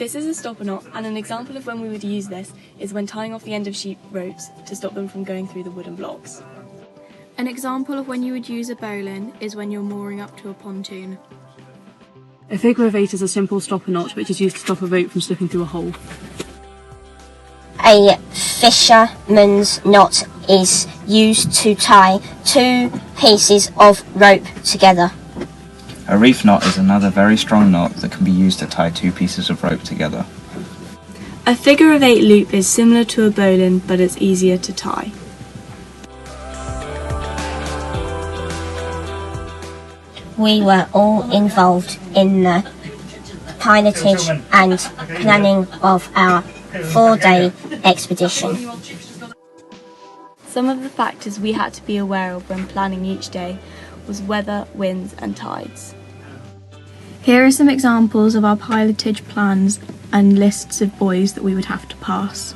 This is a stopper knot, and an example of when we would use this is when tying off the end of sheep ropes to stop them from going through the wooden blocks. An example of when you would use a bowline is when you're mooring up to a pontoon. A figure of 8 is a simple stopper knot which is used to stop a boat from slipping through a hole. A fisherman's knot is used to tie two pieces of rope together. A reef knot is another very strong knot that can be used to tie two pieces of rope together. A figure of 8 loop is similar to a bowline, but it's easier to tie. We were all involved in the pilotage and planning of our 4-day expedition. Some of the factors we had to be aware of when planning each day was weather, winds and tides. Here are some examples of our pilotage plans and lists of buoys that we would have to pass.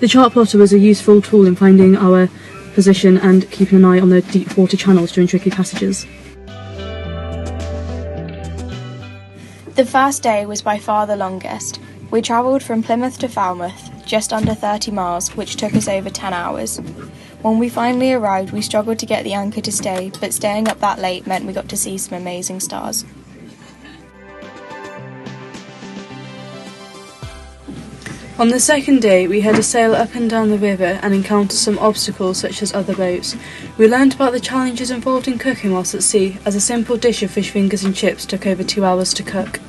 The chart plotter was a useful tool in finding our position and keeping an eye on the deep water channels during tricky passages. The first day was by far the longest. We travelled from Plymouth to Falmouth, just under 30 miles, which took us over 10 hours. When we finally arrived, we struggled to get the anchor to stay, but staying up that late meant we got to see some amazing stars. On the second day, we had to sail up and down the river and encounter some obstacles such as other boats. We learned about the challenges involved in cooking whilst at sea, as a simple dish of fish fingers and chips took over 2 hours to cook.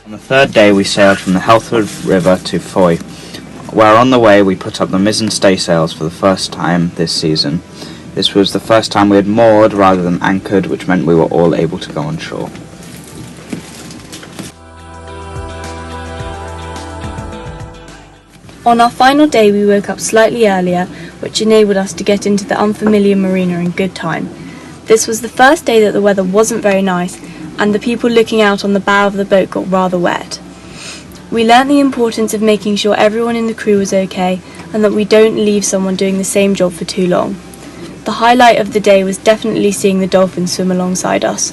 On the third day we sailed from the Heathwood River to DofE, where on the way we put up the mizzen staysails for the first time this season. This was the first time we had moored rather than anchored, which meant we were all able to go on shore. On our final day we woke up slightly earlier, which enabled us to get into the unfamiliar marina in good time. This was the first day that the weather wasn't very nice, and the people looking out on the bow of the boat got rather wet. We learnt the importance of making sure everyone in the crew was okay, and that we don't leave someone doing the same job for too long. The highlight of the day was definitely seeing the dolphins swim alongside us.